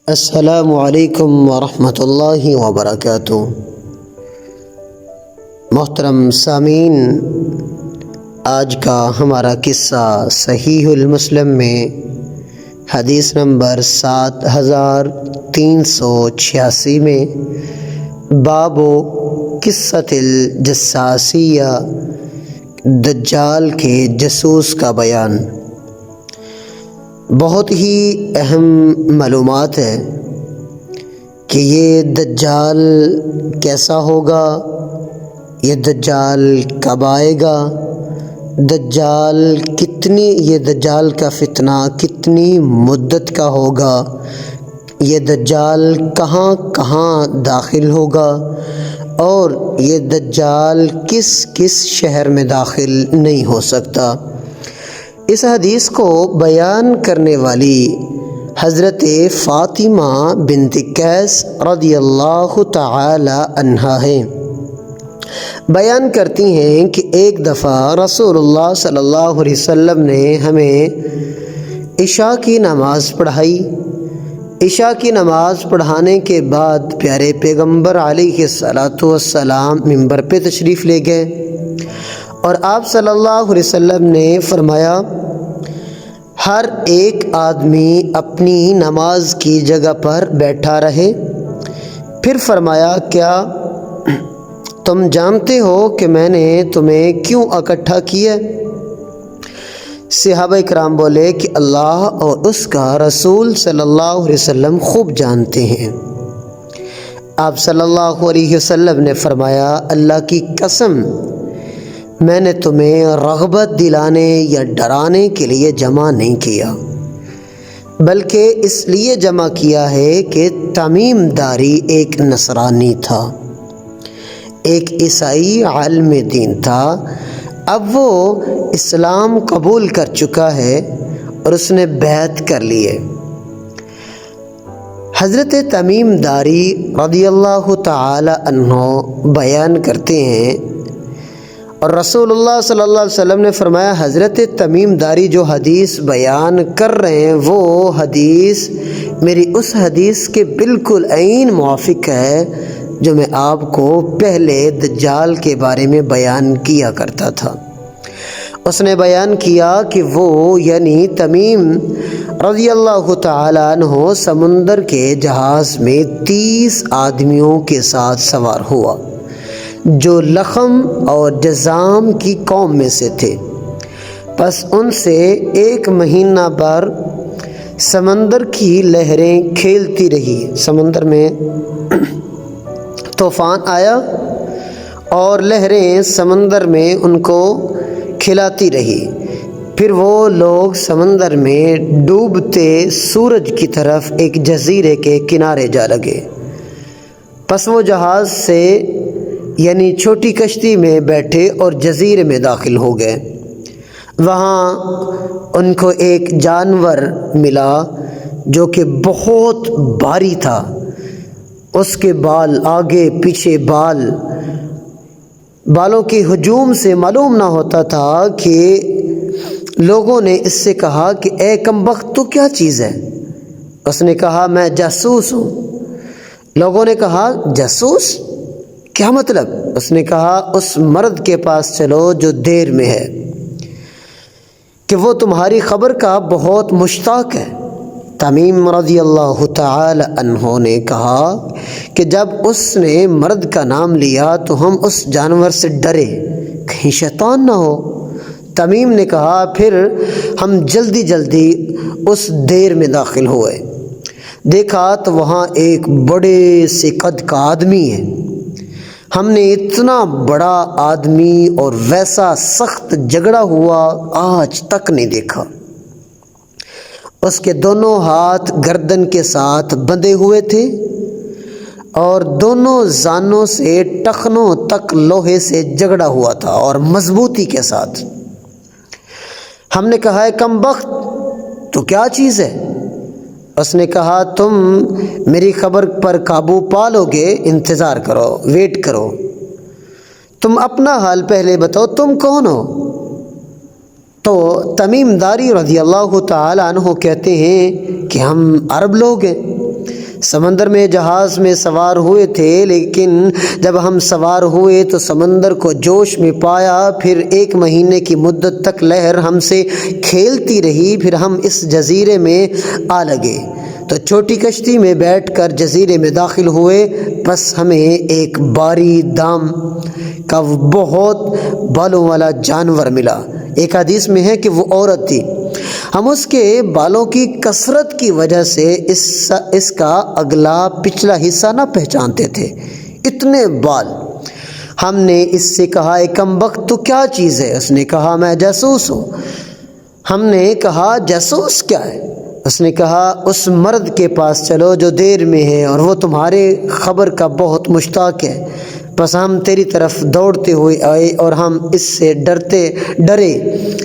السلام علیکم ورحمۃ اللہ وبرکاتہ۔ محترم سامعین، آج کا ہمارا قصہ صحیح المسلم میں حدیث نمبر 7386 میں باب قصۃ الجساسیہ، دجال کے جاسوس کا بیان۔ بہت ہی اہم معلومات ہے کہ یہ دجال کیسا ہوگا، یہ دجال کب آئے گا، یہ دجال کا فتنہ کتنی مدت کا ہوگا، یہ دجال کہاں کہاں داخل ہوگا اور یہ دجال کس کس شہر میں داخل نہیں ہو سکتا۔ اس حدیث کو بیان کرنے والی حضرت فاطمہ بنت قیس رضی اللہ تعالی عنہا ہیں۔ بیان کرتی ہیں کہ ایک دفعہ رسول اللہ صلی اللہ علیہ وسلم نے ہمیں عشاء کی نماز پڑھائی۔ عشاء کی نماز پڑھانے کے بعد پیارے پیغمبر علیہ السلام منبر پہ تشریف لے گئے اور آپ صلی اللہ علیہ وسلم نے فرمایا، ہر ایک آدمی اپنی نماز کی جگہ پر بیٹھا رہے۔ پھر فرمایا، کیا تم جانتے ہو کہ میں نے تمہیں کیوں اکٹھا کیا؟ صحابہ کرام بولے کہ اللہ اور اس کا رسول صلی اللہ علیہ وسلم خوب جانتے ہیں۔ آپ صلی اللہ علیہ وسلم نے فرمایا، اللہ کی قسم، میں نے تمہیں رغبت دلانے یا ڈرانے کے لیے جمع نہیں کیا، بلکہ اس لیے جمع کیا ہے کہ تمیم داری ایک نصرانی تھا، ایک عیسائی عالم دین تھا۔ اب وہ اسلام قبول کر چکا ہے اور اس نے بیعت کر لی ہے۔ حضرت تمیم داری رضی اللہ تعالی عنہ بیان کرتے ہیں اور رسول اللہ صلی اللہ علیہ وسلم نے فرمایا، حضرت تمیم داری جو حدیث بیان کر رہے ہیں وہ حدیث میری اس حدیث کے بالکل عین موافق ہے جو میں آپ کو پہلے دجال کے بارے میں بیان کیا کرتا تھا۔ اس نے بیان کیا کہ وہ یعنی تمیم رضی اللہ تعالی عنہ سمندر کے جہاز میں 30 آدمیوں کے ساتھ سوار ہوا جو لخم اور جذام کی قوم میں سے تھے۔ پس ان سے 1 مہینہ بھر سمندر کی لہریں کھیلتی رہی، سمندر میں طوفان آیا اور لہریں سمندر میں ان کو کھلاتی رہی۔ پھر وہ لوگ سمندر میں ڈوبتے سورج کی طرف ایک جزیرے کے کنارے جا لگے۔ پس وہ جہاز سے یعنی چھوٹی کشتی میں بیٹھے اور جزیرے میں داخل ہو گئے۔ وہاں ان کو ایک جانور ملا جو کہ بہت بھاری تھا، اس کے بال آگے پیچھے بالوں کے ہجوم سے معلوم نہ ہوتا تھا کہ لوگوں نے اس سے کہا کہ اے کمبخت، تو کیا چیز ہے؟ اس نے کہا، میں جاسوس ہوں۔ لوگوں نے کہا، جاسوس کیا مطلب؟ اس نے کہا، اس مرد کے پاس چلو جو دیر میں ہے کہ وہ تمہاری خبر کا بہت مشتاق ہے۔ تمیم رضی اللہ تعالی عنہ نے کہا کہ جب اس نے مرد کا نام لیا تو ہم اس جانور سے ڈرے کہیں شیطان نہ ہو۔ تمیم نے کہا، پھر ہم جلدی اس دیر میں داخل ہوئے۔ دیکھا تو وہاں ایک بڑے سے قد کا آدمی ہے۔ ہم نے اتنا بڑا آدمی اور ویسا سخت جھگڑا ہوا آج تک نہیں دیکھا۔ اس کے دونوں ہاتھ گردن کے ساتھ بندھے ہوئے تھے اور دونوں زانوں سے ٹخنوں تک لوہے سے جگڑا ہوا تھا اور مضبوطی کے ساتھ۔ ہم نے کہا، ہے کمبخت، تو کیا چیز ہے؟ اس نے کہا، تم میری خبر پر قابو پالو گے، انتظار کرو، ویٹ کرو۔ تم اپنا حال پہلے بتاؤ، تم کون ہو؟ تو تمیم داری رضی اللہ تعالی عنہ کہتے ہیں کہ ہم عرب لوگ ہیں۔ سمندر میں جہاز میں سوار ہوئے تھے، لیکن جب ہم سوار ہوئے تو سمندر کو جوش میں پایا، پھر 1 مہینے کی مدت تک لہر ہم سے کھیلتی رہی، پھر ہم اس جزیرے میں آ لگے تو چھوٹی کشتی میں بیٹھ کر جزیرے میں داخل ہوئے، پس ہمیں ایک باری دام کا بہت بالوں والا جانور ملا۔ ایک حدیث میں ہے کہ وہ عورت تھی۔ ہم اس کے بالوں کی کثرت کی وجہ سے اس کا اگلا پچھلا حصہ نہ پہچانتے تھے، اتنے بال۔ ہم نے اس سے کہا، اے کم بخت تو کیا چیز ہے؟ اس نے کہا، میں جاسوس ہوں۔ ہم نے کہا، جاسوس کیا ہے؟ اس نے کہا، اس مرد کے پاس چلو جو دیر میں ہے اور وہ تمہارے خبر کا بہت مشتاق ہے۔ پس ہم تیری طرف دوڑتے ہوئے آئے اور ہم اس سے ڈرے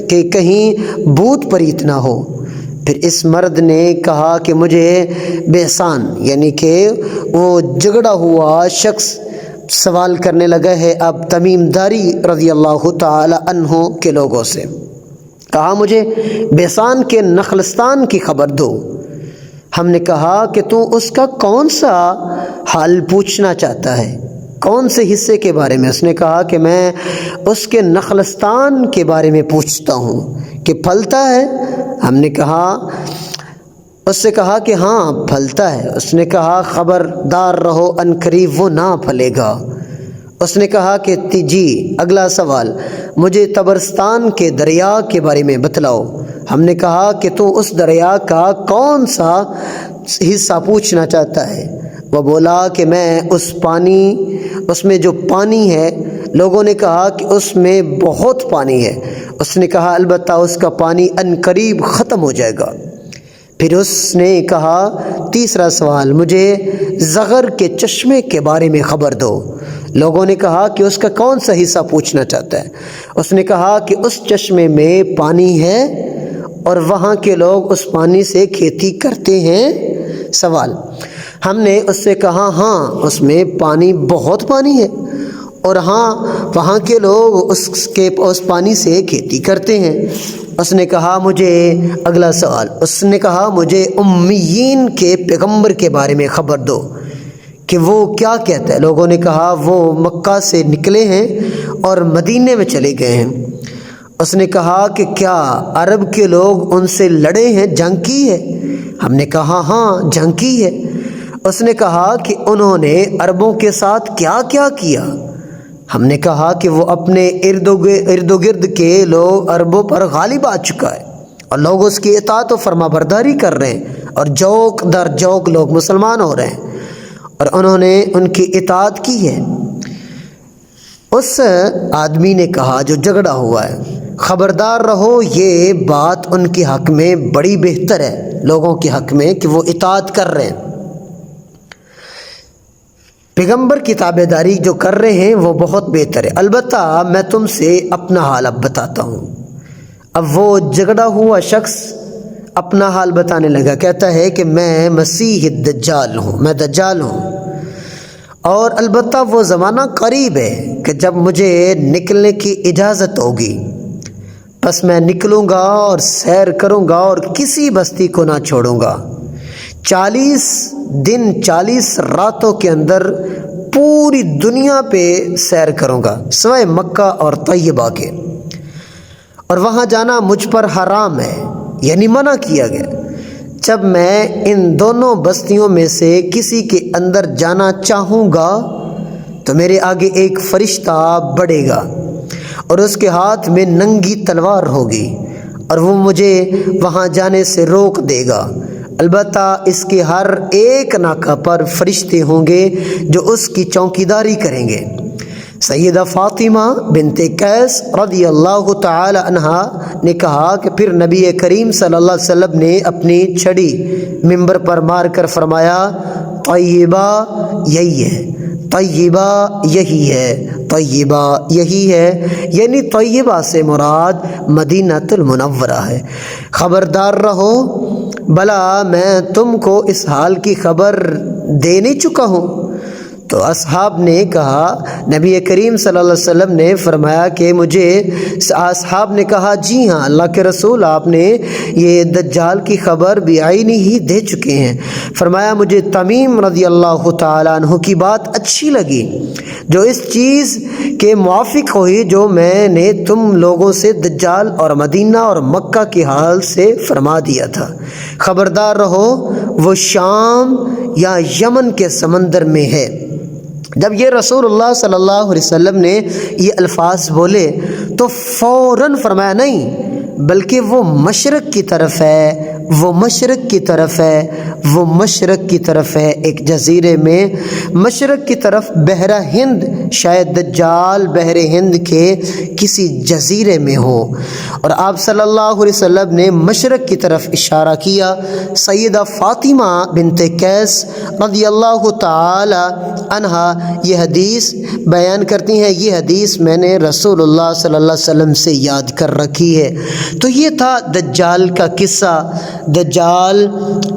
کہ کہیں بھوت پریت نہ ہو۔ پھر اس مرد نے کہا کہ مجھے بحسان یعنی کہ وہ جھگڑا ہوا شخص سوال کرنے لگا ہے اب تمیم داری رضی اللہ تعالی عنہ کے لوگوں سے۔ کہا، مجھے بحسان کے نخلستان کی خبر دو۔ ہم نے کہا کہ تو اس کا کون سا حال پوچھنا چاہتا ہے؟ کون سے حصے کے بارے میں؟ اس نے کہا کہ میں اس کے نخلستان کے بارے میں پوچھتا ہوں کہ پھلتا ہے۔ ہم نے کہا، اس سے کہا کہ ہاں پھلتا ہے۔ اس نے کہا، خبردار رہو، ان قریب وہ نہ پھلے گا۔ اس نے کہا کہ جی، اگلا سوال، مجھے طبرستان کے دریا کے بارے میں بتلاؤ۔ ہم نے کہا کہ تو اس دریا کا کون سا حصہ پوچھنا چاہتا ہے؟ وہ بولا کہ میں اس میں جو پانی ہے۔ لوگوں نے کہا کہ اس میں بہت پانی ہے۔ اس نے کہا، البتہ اس کا پانی ان قریب ختم ہو جائے گا۔ پھر اس نے کہا، تیسرا سوال، مجھے زغر کے چشمے کے بارے میں خبر دو۔ لوگوں نے کہا کہ اس کا کون سا حصہ پوچھنا چاہتا ہے؟ اس نے کہا کہ اس چشمے میں پانی ہے اور وہاں کے لوگ اس پانی سے کھیتی کرتے ہیں۔ سوال، ہم نے اس سے کہا، ہاں اس میں بہت پانی ہے اور ہاں وہاں کے لوگ اس پانی سے کھیتی کرتے ہیں۔ اس نے کہا، مجھے اگلا سوال، اس نے کہا، مجھے امیین کے پیغمبر کے بارے میں خبر دو کہ وہ کیا کہتا ہے۔ لوگوں نے کہا، وہ مکہ سے نکلے ہیں اور مدینے میں چلے گئے ہیں۔ اس نے کہا کہ کیا عرب کے لوگ ان سے لڑے ہیں، جنگ کی ہے؟ ہم نے کہا، ہاں جنگ کی ہے۔ اس نے کہا کہ انہوں نے عربوں کے ساتھ کیا کیا کیا؟ ہم نے کہا کہ وہ اپنے ارد و گرد کے لوگ عربوں پر غالب آ چکا ہے اور لوگ اس کی اطاعت و فرما برداری کر رہے ہیں اور جوک در جوک لوگ مسلمان ہو رہے ہیں اور انہوں نے ان کی اطاعت کی ہے۔ اس آدمی نے کہا جو جھگڑا ہوا ہے، خبردار رہو، یہ بات ان کے حق میں بڑی بہتر ہے، لوگوں کے حق میں کہ وہ اطاعت کر رہے ہیں، پیغمبر کی تابع داری جو کر رہے ہیں وہ بہت بہتر ہے۔ البتہ میں تم سے اپنا حال اب بتاتا ہوں۔ اب وہ جھگڑا ہوا شخص اپنا حال بتانے لگا، کہتا ہے کہ میں مسیح دجال ہوں، میں دجال ہوں، اور البتہ وہ زمانہ قریب ہے کہ جب مجھے نکلنے کی اجازت ہوگی، پس میں نکلوں گا اور سیر کروں گا اور کسی بستی کو نہ چھوڑوں گا۔ 40 دن 40 راتوں کے اندر پوری دنیا پہ سیر کروں گا سوائے مکہ اور طیبہ کے، اور وہاں جانا مجھ پر حرام ہے، یعنی منع کیا گیا۔ جب میں ان دونوں بستیوں میں سے کسی کے اندر جانا چاہوں گا تو میرے آگے ایک فرشتہ بڑھے گا اور اس کے ہاتھ میں ننگی تلوار ہوگی اور وہ مجھے وہاں جانے سے روک دے گا۔ البتہ اس کے ہر ایک ناکہ پر فرشتے ہوں گے جو اس کی چوکیداری کریں گے۔ سیدہ فاطمہ بنت قیس رضی اللہ تعالی عنہا نے کہا کہ پھر نبی کریم صلی اللہ علیہ وسلم نے اپنی چھڑی منبر پر مار کر فرمایا، طیبہ یہی ہے، طیبہ یہی ہے، طیبہ یہی ہے، یعنی طیبہ سے مراد مدینہ المنورہ ہے۔ خبردار رہو، بلا میں تم کو اس حال کی خبر دے نہیں چکا ہوں؟ تو اصحاب نے کہا، نبی کریم صلی اللہ علیہ وسلم نے فرمایا کہ مجھے، اصحاب نے کہا جی ہاں اللہ کے رسول، آپ نے یہ دجال کی خبر بعینی ہی دے چکے ہیں۔ فرمایا مجھے تمیم رضی اللہ تعالیٰ عنہ کی بات اچھی لگی جو اس چیز کے موافق ہوئی جو میں نے تم لوگوں سے دجال اور مدینہ اور مکہ کے حال سے فرما دیا تھا۔ خبردار رہو وہ شام یا یمن کے سمندر میں ہے۔ جب یہ رسول اللہ صلی اللہ علیہ وسلم نے یہ الفاظ بولے تو فوراً فرمایا نہیں بلکہ وہ مشرق کی طرف ہے، وہ مشرق کی طرف ہے، وہ مشرق کی طرف ہے، ایک جزیرے میں مشرق کی طرف بحر ہند، شاید دجال بحر ہند کے کسی جزیرے میں ہو۔ اور آپ صلی اللہ علیہ وسلم نے مشرق کی طرف اشارہ کیا۔ سیدہ فاطمہ بنت قیس رضی اللہ تعالی عنہا یہ حدیث بیان کرتی ہیں، یہ حدیث میں نے رسول اللہ صلی اللہ علیہ وسلم سے یاد کر رکھی ہے۔ تو یہ تھا دجال کا قصہ۔ دجال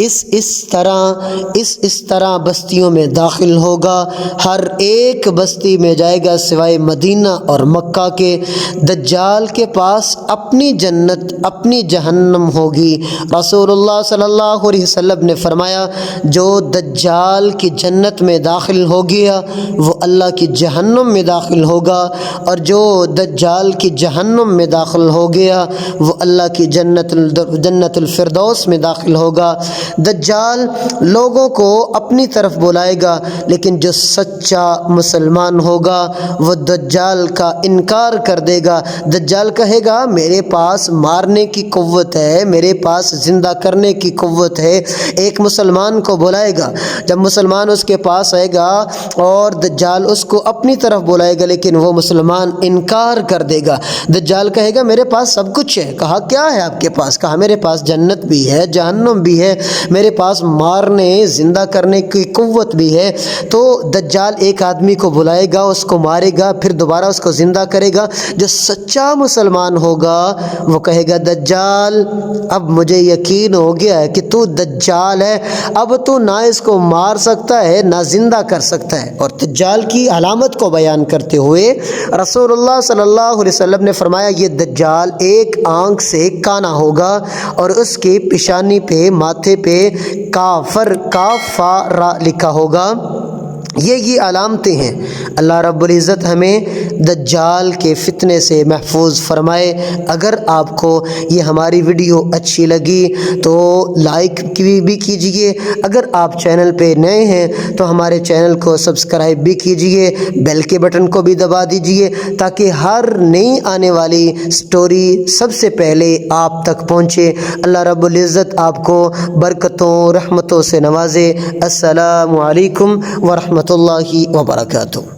اس طرح بستیوں میں داخل ہوگا، ہر ایک بستی میں جائے گا سوائے مدینہ اور مکہ کے۔ دجال کے پاس اپنی جنت اپنی جہنم ہوگی۔ رسول اللہ صلی اللہ علیہ وسلم نے فرمایا جو دجال کی جنت میں داخل ہو گیا وہ اللہ کی جہنم میں داخل ہوگا، اور جو دجال کی جہنم میں داخل ہو گیا وہ اللہ کی جنت الفردوس میں داخل ہوگا۔ دجال لوگوں کو اپنی طرف بلائے گا، لیکن جو سچا مسلمان ہوگا وہ دجال کا انکار کر دے گا۔ دجال کہے گا میرے پاس مارنے کی قوت ہے، میرے پاس زندہ کرنے کی قوت ہے۔ ایک مسلمان کو بلائے گا، جب مسلمان اس کے پاس آئے گا اور دجال اس کو اپنی طرف بلائے گا لیکن وہ مسلمان انکار کر دے گا۔ دجال کہے گا میرے پاس سب کچھ ہے۔ کہا کیا ہے آپ کے پاس؟ کہا میرے پاس جنت بھی ہے، جہنم بھی ہے، میرے پاس مارنے زندہ کرنے کی قوت بھی ہے۔ تو دجال ایک آدمی کو بلائے گا، اس کو مارے گا، پھر دوبارہ اس کو زندہ کرے گا۔ جو سچا مسلمان ہوگا وہ کہے گا دجال اب مجھے یقین ہو گیا ہے کہ تو دجال ہے، اب تو نہ اس کو مار سکتا ہے نہ زندہ کر سکتا ہے۔ اور دجال کی علامت کو بیان کرتے ہوئے رسول اللہ صلی اللہ علیہ وسلم نے فرمایا یہ دجال ایک آنکھ سے کانا ہوگا اور اس کی پیشانی پہ، ماتھے پہ کافر کافارا لکھا ہوگا۔ یہ علامتیں ہیں۔ اللہ رب العزت ہمیں دجال کے فتنے سے محفوظ فرمائے۔ اگر آپ کو یہ ہماری ویڈیو اچھی لگی تو لائک بھی کیجئے، اگر آپ چینل پہ نئے ہیں تو ہمارے چینل کو سبسکرائب بھی کیجئے، بیل کے بٹن کو بھی دبا دیجئے تاکہ ہر نئی آنے والی سٹوری سب سے پہلے آپ تک پہنچے۔ اللہ رب العزت آپ کو برکتوں رحمتوں سے نوازے۔ السلام علیکم ورحمۃ اللہ وبرکاتہ۔